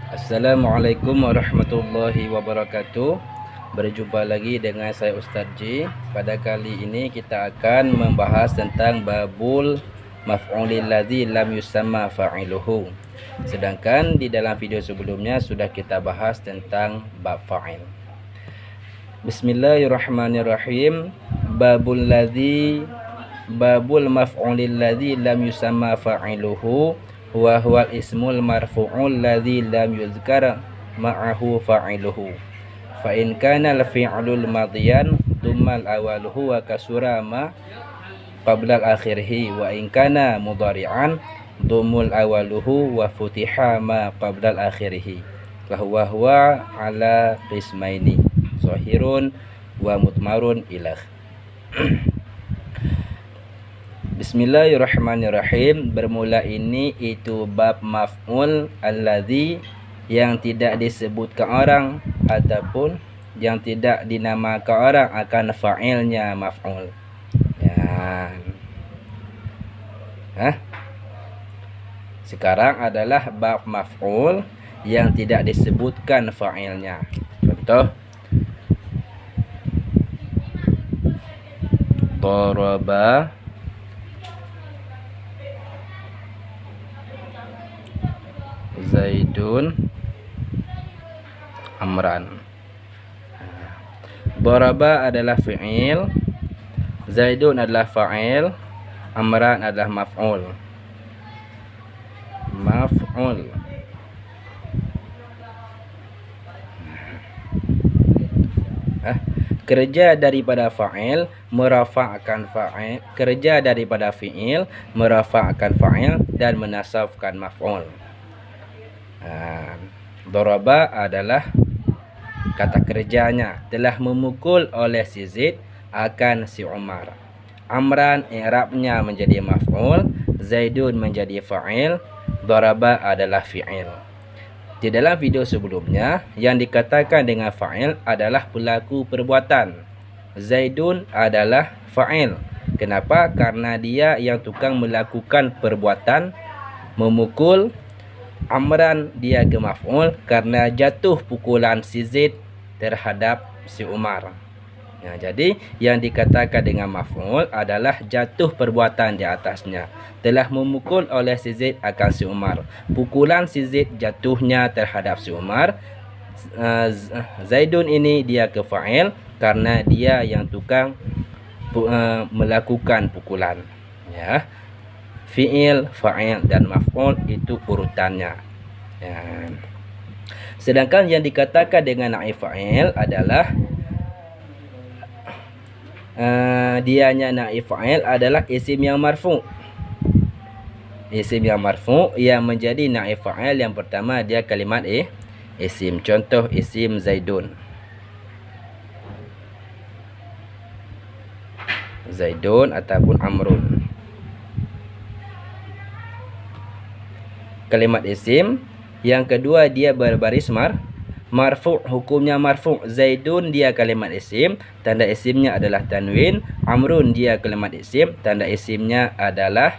Assalamualaikum warahmatullahi wabarakatuh. Berjumpa lagi dengan saya Ustaz J. Pada kali ini kita akan membahas tentang babul maf'ulil ladzi lam yusamma fa'iluhu. Sedangkan di dalam video sebelumnya sudah kita bahas tentang bab fa'il. Bismillahirrahmanirrahim. Babul maf'ulil ladzi lam yusamma fa'iluhu wa huwal ismul marfu'ul ladzi lam yuzkar ma'ahu fa'iluhu. Fa in kana al-fi'lul madiyan dummal awaluhu wa kasura ma qabla al-akhirih, wa in kana mudhari'an dumul awaluhu wa futiha ma qabla al-akhirih. Wa huwa ala qismaini zahirun wa mutmarun ilah. Bismillahirrahmanirrahim. Bermula ini itu bab maf'ul alladzi yang tidak disebutkan orang ataupun yang tidak dinamakan orang akan fa'ilnya maf'ul. Sekarang adalah bab maf'ul yang tidak disebutkan fa'ilnya. Contoh, daraba Zaidun Amran. Daraba adalah fi'il, Zaidun adalah fa'il, Amran adalah maf'ul. Kerja daripada fa'il merafa'kan fa'il, kerja daripada fi'il merafa'kan fa'il dan menasabkan maf'ul. Daraba adalah kata kerjanya, telah memukul oleh si Zaid akan si Umar. Amran i'rabnya menjadi maf'ul, Zaidun menjadi fa'il, daraba adalah fi'il. Di dalam video sebelumnya yang dikatakan dengan fa'il adalah pelaku perbuatan. Zaidun adalah fa'il. Kenapa? Karena dia yang tukang melakukan perbuatan memukul. Amran dia ke maf'ul karena jatuh pukulan si Zaid terhadap si Umar. Jadi yang dikatakan dengan maf'ul adalah jatuh perbuatan di atasnya, telah memukul oleh si Zaid akan si Umar. Pukulan si Zaid jatuhnya terhadap si Umar. Zaidun ini dia ke fa'il karena dia yang tukang melakukan pukulan. Fi'il, fa'il dan maf'ul itu urutannya. Sedangkan yang dikatakan dengan naib fa'il adalah dianya naib fa'il adalah isim yang marfu'. Isim yang marfu' yang menjadi naib fa'il yang pertama dia kalimat isim. Contoh isim Zaidun. Zaidun ataupun Amrun. Kalimat isim. Yang kedua dia berbaris marfu', hukumnya marfu'. Zaidun dia kalimat isim, tanda isimnya adalah tanwin. Amrun dia kalimat isim, tanda isimnya adalah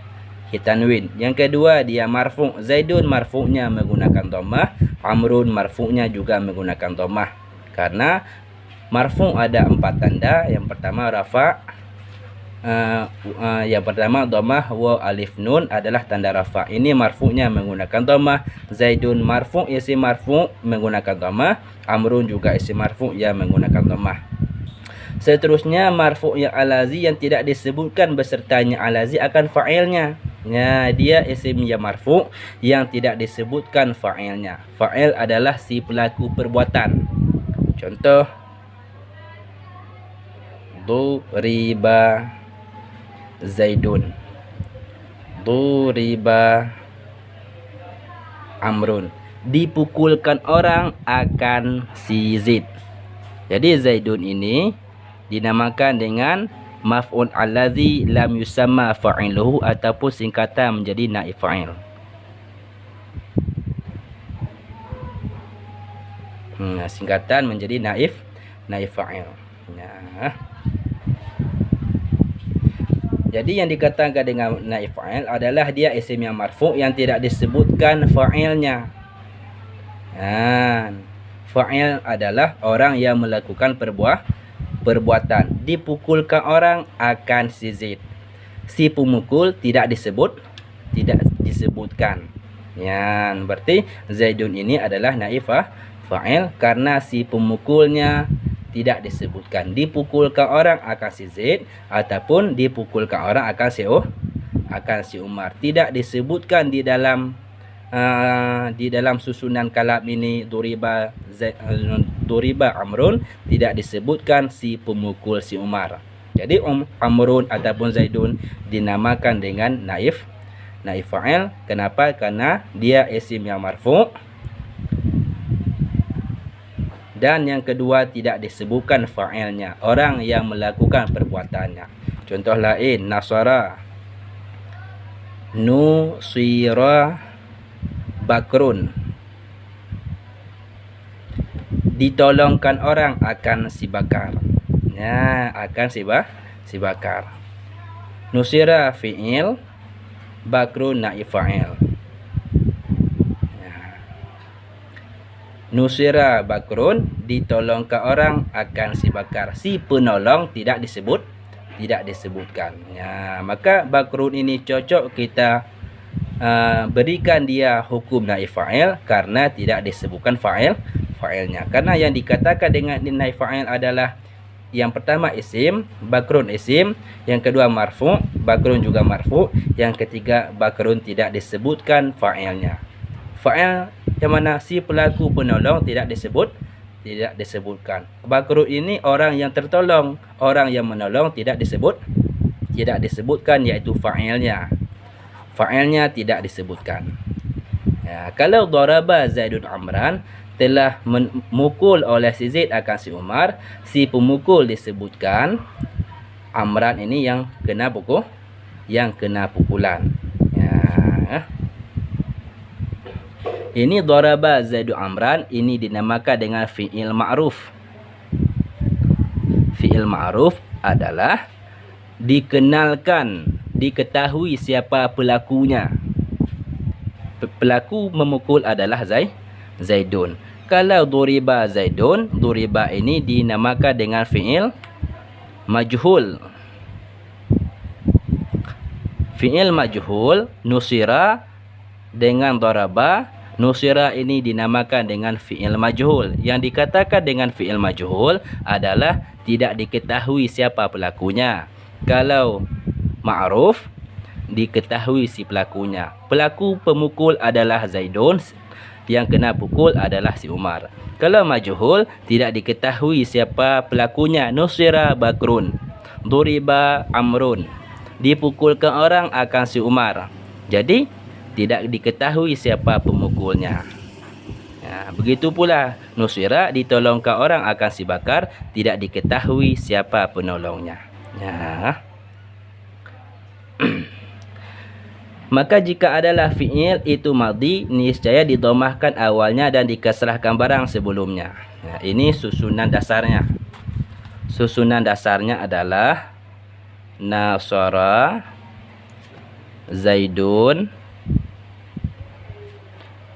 tanwin. Yang kedua dia marfu'. Zaidun marfu'nya menggunakan dhammah, Amrun marfu'nya juga menggunakan dhammah. Karena marfu' ada 4 tanda. Yang pertama rafa', yang pertama dhammah, wa alif nun adalah tanda rafa'. Ini marfu'nya menggunakan dhammah. Zaidun marfu' isim marfu' menggunakan dhammah. Amrun juga isim marfu' yang menggunakan dhammah. Seterusnya marfu' yang alazi yang tidak disebutkan besertanya alazi akan fa'ilnya. Dia isim yang marfu' yang tidak disebutkan fa'ilnya. Fa'il adalah si pelaku perbuatan. Contoh, duriba Zaidun, duriba Amrun. Dipukulkan orang akan si Zaid. Jadi Zaidun ini dinamakan dengan maf'ul alladzi lam yusamma fa'iluhu ataupun singkatan menjadi naib fa'il. Singkatan menjadi naib fa'il. Jadi yang dikatakan dengan naib fa'il adalah dia isim yang marfu' yang tidak disebutkan fa'ilnya. Fa'il adalah orang yang melakukan perbuatan. Dipukulkan orang akan si Zaid. Si pemukul tidak disebutkan. Berarti Zaidun ini adalah naib fa'il karena si pemukulnya tidak disebutkan. Dipukulkan orang akan si Zaid ataupun dipukulkan orang akan si Umar. Tidak disebutkan di dalam susunan kalam ini duriba Amrun, tidak disebutkan si pemukul si Umar. Jadi Amrun ataupun Zaidun dinamakan dengan naib fa'il. Kenapa? Karena dia isim yang marfu'. Dan yang kedua, tidak disebutkan fa'ilnya, orang yang melakukan perbuatannya. Contoh lain, nasara, nusira Bakrun. Ditolongkan orang akan si Bakar. Akan si Bakar. Nusira fi'il, Bakrun naib fa'il. Nusira Bakrun, ditolongkan orang akan si Bakar. Si penolong tidak disebutkan. Maka Bakrun ini cocok kita berikan dia hukum naib fa'il karena tidak disebutkan fa'ilnya. Karena yang dikatakan dengan naib fa'il adalah yang pertama isim, Bakrun isim, yang kedua marfu', Bakrun juga marfu', yang ketiga Bakrun tidak disebutkan fa'ilnya. Fa'il yang mana si pelaku penolong tidak disebutkan. Bakrun ini orang yang tertolong, orang yang menolong tidak disebutkan yaitu fa'ilnya. Fa'ilnya tidak disebutkan. Kalau daraba Zaidun Amran, telah memukul oleh si Zaid akan si Umar, si pemukul disebutkan, Amran ini yang kena pukulan. Ini daraba Zaidun Amran, ini dinamakan dengan fi'il ma'ruf. Fi'il ma'ruf adalah diketahui siapa pelakunya. Pelaku memukul adalah Zaidun. Kalau duriba Zaidun, duriba ini dinamakan dengan fi'il majhul. Fi'il majhul, nusira dengan daraba. Nusira ini dinamakan dengan fi'il majhul. Yang dikatakan dengan fi'il majhul adalah tidak diketahui siapa pelakunya. Kalau ma'ruf, diketahui si pelakunya. Pelaku pemukul adalah Zaidun, yang kena pukul adalah si Umar. Kalau majhul, tidak diketahui siapa pelakunya. Nusira Bakrun, duriba Amrun, dipukulkan orang akan si Umar. Jadi tidak diketahui siapa pemukulnya. Begitu pula nusira, ditolongkan orang akan si Bakar, tidak diketahui siapa penolongnya. Maka jika adalah fi'il itu madhi, niscaya didomahkan awalnya dan dikasrahkan barang sebelumnya. Ini susunan dasarnya. Susunan dasarnya adalah nasara Zaidun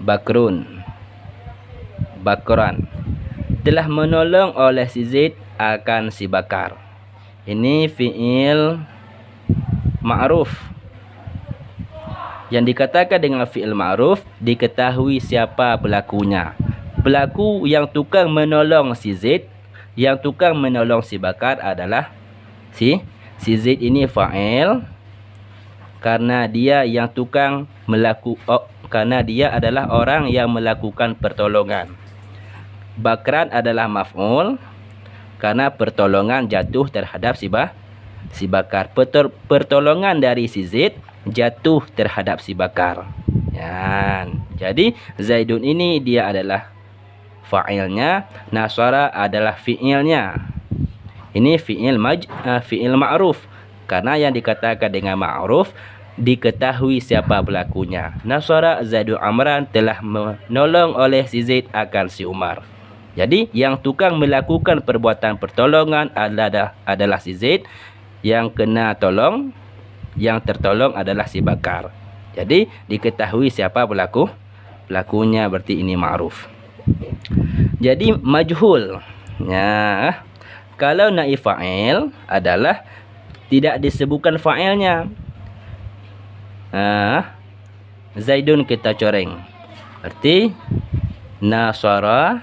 Bakran, telah menolong oleh si Zaid akan si Bakar. Ini fi'il ma'ruf. Yang dikatakan dengan fi'il ma'ruf, diketahui siapa pelakunya. Pelaku yang tukang menolong si Zaid, yang tukang menolong si Bakar adalah si Zaid ini fa'il karena dia yang tukang karena dia adalah orang yang melakukan pertolongan. Bakran adalah maf'ul karena pertolongan jatuh terhadap si Bakar. Pertolongan dari si Zaid jatuh terhadap si Bakar. Jadi Zaidun ini dia adalah fa'ilnya, nasara adalah fi'ilnya. Ini fi'il ma'ruf karena yang dikatakan dengan ma'ruf diketahui siapa pelakunya. Nasara Zaidun Amran, telah menolong oleh si Zaid akan si Umar. Jadi yang tukang melakukan perbuatan pertolongan adalah si Zaid, yang kena tolong, yang tertolong adalah si Bakar. Jadi diketahui siapa pelakunya, berarti ini ma'ruf. Jadi majhul. Ya. Kalau naib fa'il adalah tidak disebutkan fa'ilnya. Zaidun kita coreng. Berarti nasara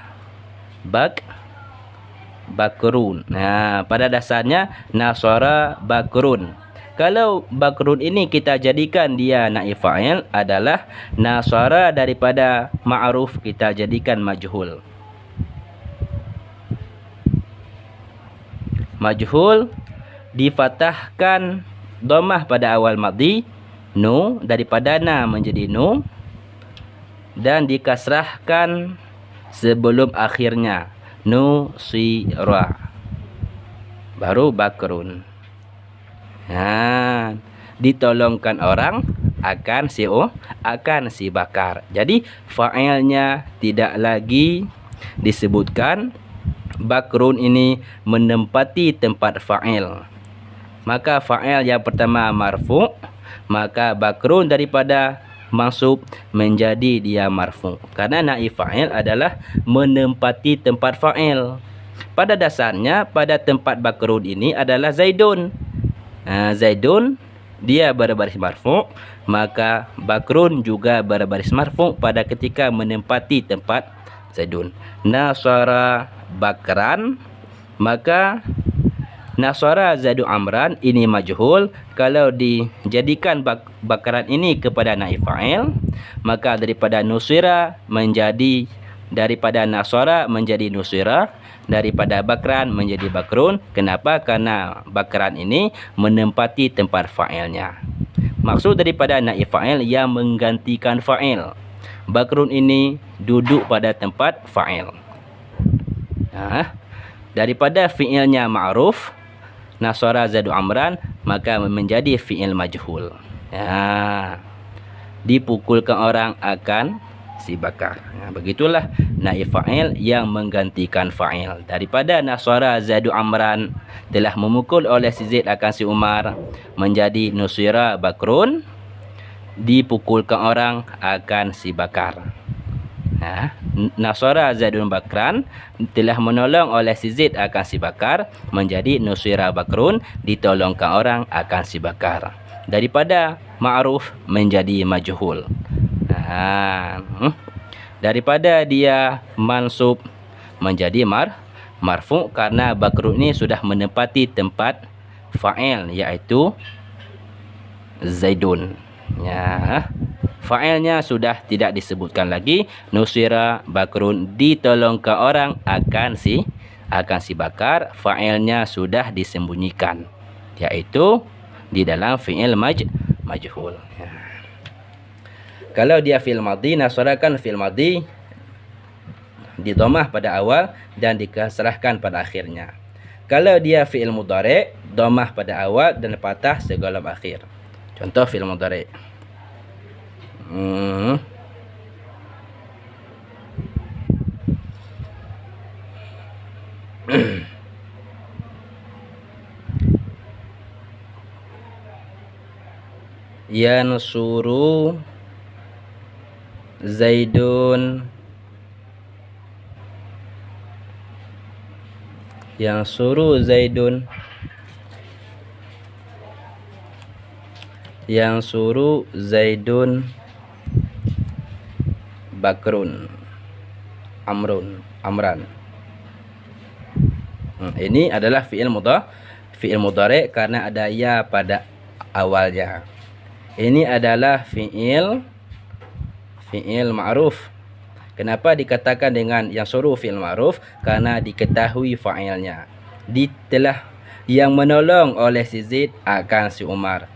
bakrun. Nah, pada dasarnya nasara bakrun. Kalau bakrun ini kita jadikan dia naib fa'il adalah nasara daripada ma'ruf kita jadikan majhul. Majhul difatahkan dhammah pada awal madhi, nu daripada na menjadi nu, dan dikasrahkan sebelum akhirnya, nusira, baru bakrun. Nah, ditolongkan orang akan si bakar. Jadi fa'ilnya tidak lagi disebutkan. Bakrun ini menempati tempat fa'il. Maka fa'il yang pertama marfu', maka bakrun daripada mansub menjadi dia marfu'. Karena naib fa'il adalah menempati tempat fa'il. Pada dasarnya pada tempat bakrun ini adalah Zaidun. Zaidun dia berbaris marfu', maka bakrun juga berbaris marfu' pada ketika menempati tempat Zaidun. Nasara bakran, maka nasara Zaidu Amran ini majhul. Kalau dijadikan bakran ini kepada naib fa'il, maka daripada nusira menjadi, daripada nasara menjadi nusira, daripada bakran menjadi bakrun. Kenapa? Karena bakran ini menempati tempat fa'ilnya. Maksud daripada naib fa'il yang menggantikan fa'il. Bakrun ini duduk pada tempat fa'il. Daripada fi'ilnya ma'ruf, nasara Zaidu Amran, maka menjadi fi'il majhul. Dipukulkan orang akan si bakar. Begitulah naib fa'il yang menggantikan fa'il. Daripada nasara Zaidu Amran telah memukul oleh si Zaid akan si Umar, menjadi nusira bakrun, dipukulkan orang akan si bakar. Nasara Zaidun bakran telah menolong oleh si Zaid akan si bakar, menjadi nusira bakrun, ditolongkan orang akan si bakar. Daripada ma'ruf menjadi majhul. Daripada dia mansub menjadi marfu' karena bakrun ini sudah menempati tempat fa'il, iaitu Zaidun. Fa'ilnya sudah tidak disebutkan lagi. Nusira bakrun, ditolongkan orang akan si bakar. Fa'ilnya sudah disembunyikan, yaitu di dalam fi'il majhul. Kalau dia fi'il madhi, nasarakan fi'il madhi di dhammah pada awal dan dikasrahkan pada akhirnya. Kalau dia fi'il mudhari', dhammah pada awal dan patah sebelum akhir. Contoh fi'il mudhari'. Yansuru Zaidun, yansuru Zaidun, yansuru Zaidun bakrun amran. Ini adalah fi'il mudhari' karena ada ya pada awalnya. Ini adalah fi'il ma'ruf. Kenapa dikatakan dengan yang suruh fi'il ma'ruf? Karena diketahui fa'ilnya. Telah yang menolong oleh si Zaid akan si Umar.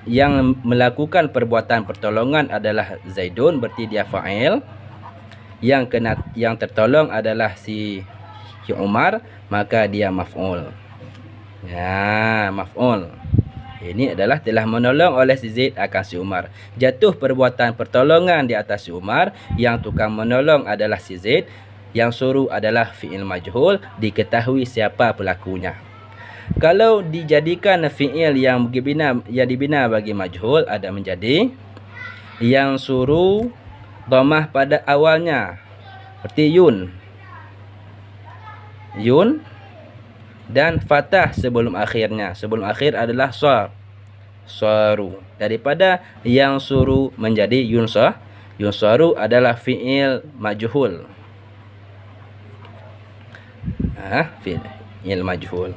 Yang melakukan perbuatan pertolongan adalah Zaidun, berarti dia fa'il. Yang tertolong adalah si Umar, maka dia maf'ul. Maf'ul. Ini adalah telah menolong oleh si Zaid akan si Umar. Jatuh perbuatan pertolongan di atas si Umar. Yang tukang menolong adalah si Zaid. Yang suruh adalah fi'il majhul, diketahui siapa pelakunya. Kalau dijadikan fi'il yang dibina bagi majhul, ada menjadi yang suruh dhammah pada awalnya, Seperti yun dan fathah sebelum akhirnya. Sebelum akhir adalah saru. Daripada yang suru menjadi yunsaru adalah fi'il majhul. Fi'il majhul.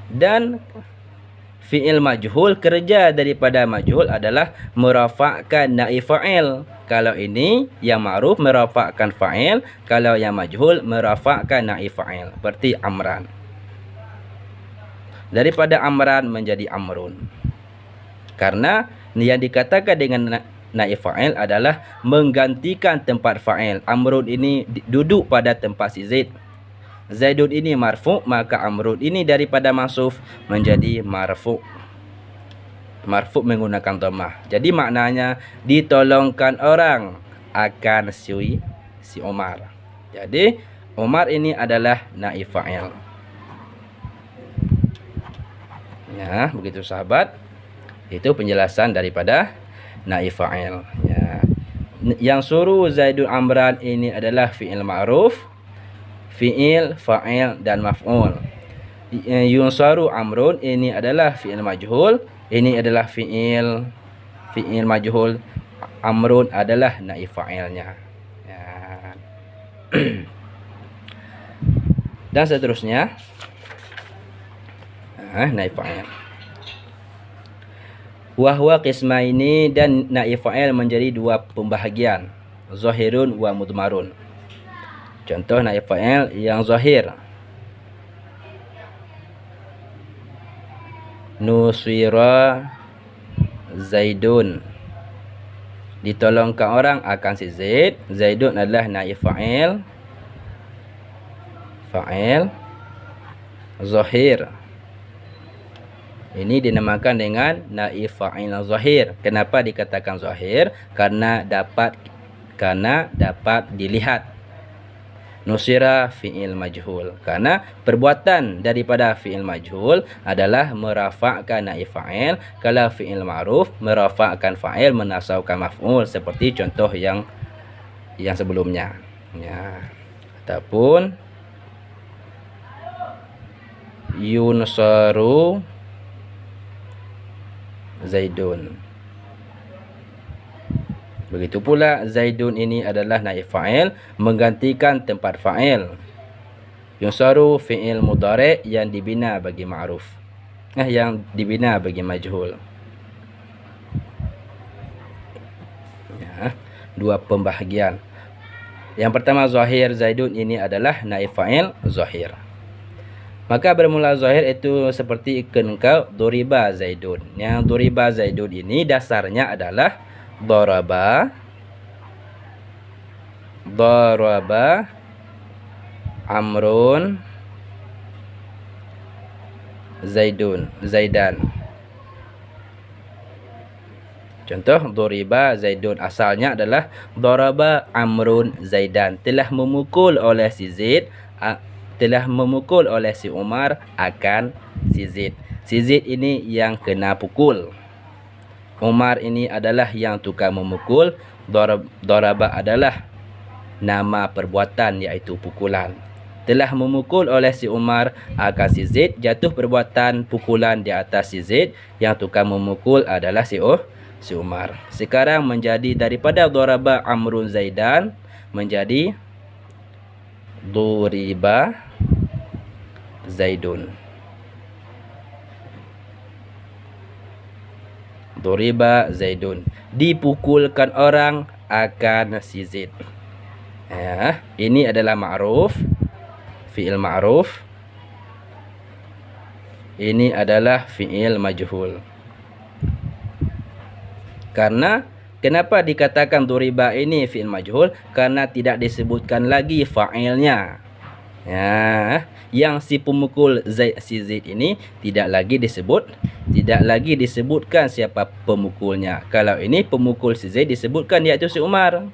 Dan fi'il majhul, kerja daripada majhul adalah merafa'kan naib fa'il. Kalau ini yang ma'ruf merafa'kan fa'il, kalau yang majhul merafa'kan naib fa'il. Seperti amran. Daripada amran menjadi amrun. Karena yang dikatakan dengan naib fa'il adalah menggantikan tempat fa'il. Amrun ini duduk pada tempat si Zaid. Zaidun ini marfu', maka amrun ini daripada mansuf menjadi marfu'. Marfu' menggunakan dhammah. Jadi maknanya ditolongkan orang akan si Umar. Jadi Umar ini adalah naib fa'il. Ya, begitu sahabat. Itu penjelasan daripada naib fa'il. Ya. Yang suruh Zaidun Amran ini adalah fi'il ma'ruf, fi'il, fa'il dan maf'ul. Yunsaru Amrun ini adalah fi'il majhul. Ini adalah fi'il majhul. Amrun adalah naib fa'ilnya. Ya. Dan seterusnya. Naib fa'il. Wahwa qismaini, dan naib fa'il menjadi dua pembahagian. Zahirun wa mudmarun. Contoh naib fa'il yang zahir. Nusira Zaidun, ditolongkan orang akan si Zaid. Zaidun adalah naib fa'il zahir. Ini dinamakan dengan naib fa'il zahir. Kenapa dikatakan zahir? Karena dapat dilihat. Nusira fi'il majhul, karena perbuatan daripada fi'il majhul adalah merafa'kan naib fa'il. Kalau fi'il ma'ruf merafa'kan fa'il, menasabkan maf'ul, seperti contoh yang sebelumnya. Ya. Ataupun yunsaru Zaidun. Begitu pula Zaidun ini adalah naib fa'il menggantikan tempat fa'il. Yunsaru fi'il mudhari' yang dibina bagi ma'ruf. Yang dibina bagi majhul. Ya, dua pembahagian. Yang pertama zahir, Zaidun ini adalah naib fa'il zahir. Maka bermula zahir itu seperti engkau duriba Zaidun. Yang duriba Zaidun ini dasarnya adalah daraba Amrun Zaidan. Contoh duriba Zaidun asalnya adalah daraba Amrun Zaidan, telah memukul oleh si Zaid, telah memukul oleh si Umar akan si Zaid. Si Zaid ini yang kena pukul. Umar ini adalah yang tukang memukul. Daraba adalah nama perbuatan, iaitu pukulan. Telah memukul oleh si Umar akan si Zaid, jatuh perbuatan pukulan di atas si Zaid. Yang tukang memukul adalah si Umar. Sekarang menjadi daripada daraba Amrun Zaidan menjadi duriba Zaidun. Duriba Zaidun, dipukulkan orang akan si Zaid. Ya, ini adalah ma'ruf, fi'il ma'ruf. Ini adalah fi'il majhul. Karena kenapa dikatakan duriba ini fi'il majhul? Karena tidak disebutkan lagi fa'ilnya. Ya, yang si pemukul si Zaid ini tidak lagi disebutkan siapa pemukulnya. Kalau ini pemukul si Zaid disebutkan, iaitu si Umar.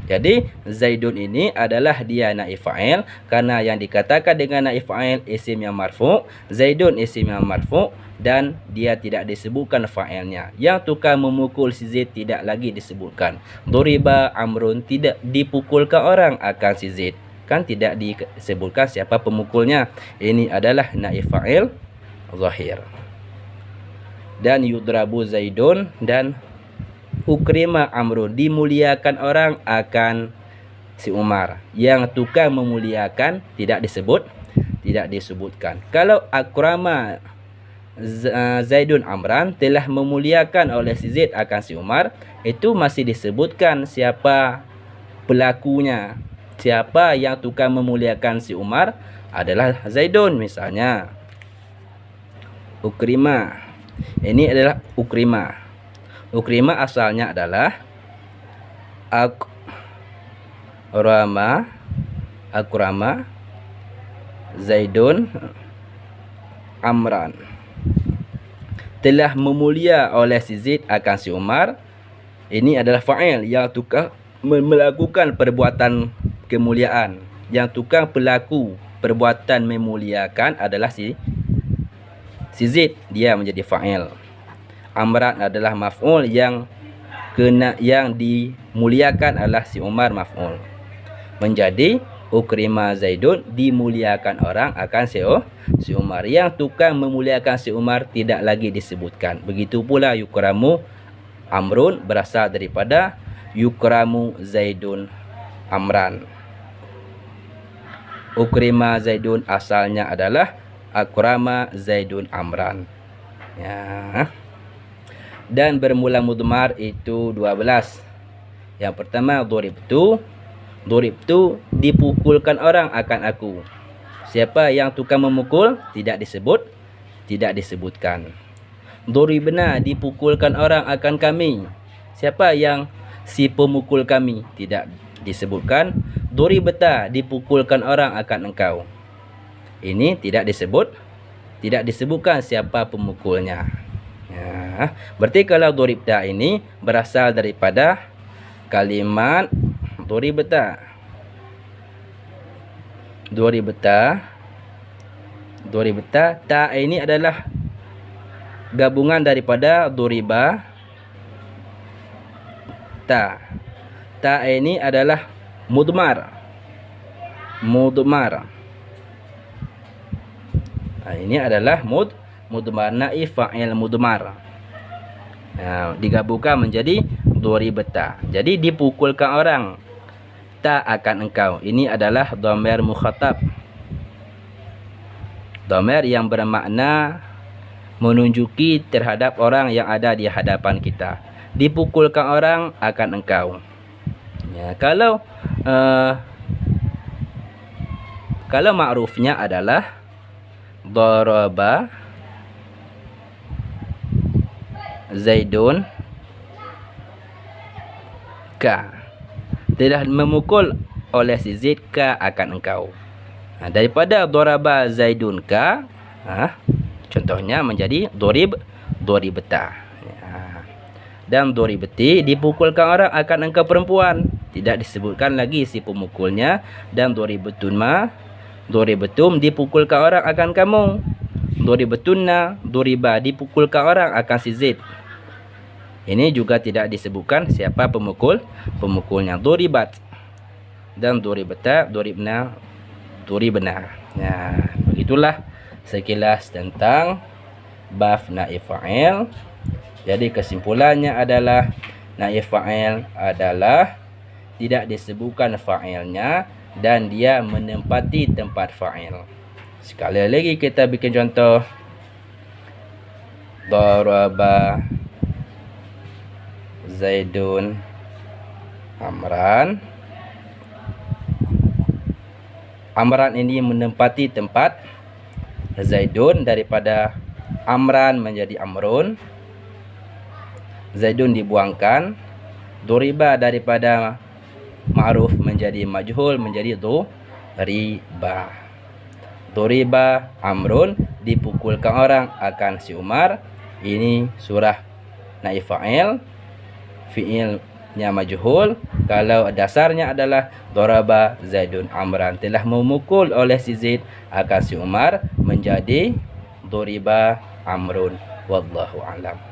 Jadi Zaidun ini adalah dia naib fa'il karena yang dikatakan dengan naib fa'il isim yang marfu', Zaidun isim yang marfu' dan dia tidak disebutkan fa'ilnya. Yang tukang memukul si Zaid tidak lagi disebutkan. Duriba Amrun, tidak dipukulkan orang akan si Zaid. Kan tidak disebutkan siapa pemukulnya. Ini adalah naib fa'il zahir. Dan yudrabu Zaidun dan ukrima Amrun, dimuliakan orang akan si Umar. Yang tukang memuliakan tidak disebutkan. Kalau akrama Zaidun Amran, telah memuliakan oleh si Zaid akan si Umar, itu masih disebutkan siapa pelakunya. Siapa yang tukang memuliakan si Umar adalah Zaidun. Misalnya ukrima, ini adalah ukrima. Ukrima asalnya adalah akrama Zaidun Amran, telah memulia oleh si Zaid akan si Umar. Ini adalah fa'il yang tukang melakukan perbuatan kemuliaan. Yang tukang pelaku perbuatan memuliakan adalah si Zaid, dia menjadi fa'il. Amran adalah maf'ul, yang dimuliakan adalah si Umar maf'ul. Menjadi ukrima Zaidun, dimuliakan orang akan si Umar. Yang tukang memuliakan si Umar tidak lagi disebutkan. Begitu pula yukramu Amrun berasal daripada yukramu Zaidun Amran. Ukrima Zaidun asalnya adalah akrama Zaidun Amran. Ya. Dan bermula mudmar itu 12. Yang pertama doribtu. Doribtu, dipukulkan orang akan aku. Siapa yang tukang memukul tidak disebutkan. Doribna, dipukulkan orang akan kami. Siapa yang si pemukul kami tidak disebutkan. Doribta, dipukulkan orang akan engkau. Ini tidak disebutkan siapa pemukulnya. Ya, berarti kalau doribta ini berasal daripada kalimat doribta. Ta ini adalah gabungan daripada doriba. Ta ini adalah mudmar. Nah, ini adalah mudmar, naib fa'il mudmar. Nah, digabungkan menjadi doribta. Jadi dipukulkan orang ta akan engkau. Ini adalah dhamir mukhatab. Dhamir yang bermakna menunjuki terhadap orang yang ada di hadapan kita. Dipukulkan orang akan engkau. Ya, kalau ma'rufnya adalah daraba Zaidun ka, telah memukul oleh si Zaid ka akan engkau. Nah, daripada daraba Zaidun ka, contohnya menjadi doribta. Ya. Dan doribti, dipukulkan orang akan engkau perempuan. Tidak disebutkan lagi si pemukulnya. Dan doribtum, dipukulkan orang akan kamu. Doribatunna, doriba, dipukulkan orang akan si Zaid. Ini juga tidak disebutkan siapa pemukulnya. Doribat dan doribata, doribna, doribna. Ya, begitulah sekilas tentang bab naib fa'il. Jadi kesimpulannya adalah naib fa'il adalah tidak disebutkan fa'ilnya dan dia menempati tempat fa'il. Sekali lagi kita bikin contoh. Daraba Zaidun Amran. Amran ini menempati tempat Zaidun, daripada Amran menjadi Amrun. Zaidun dibuangkan. Doriba daripada ma'ruf menjadi majhul, menjadi doriba. Doriba Amrun, dipukulkan orang akan si Umar. Ini surah naib fa'il, fi'il nya majhul. Kalau dasarnya adalah daraba Zaidun Amran, telah memukul oleh si Zaid akan si Umar, menjadi duriba Amrun. Wallahu alam.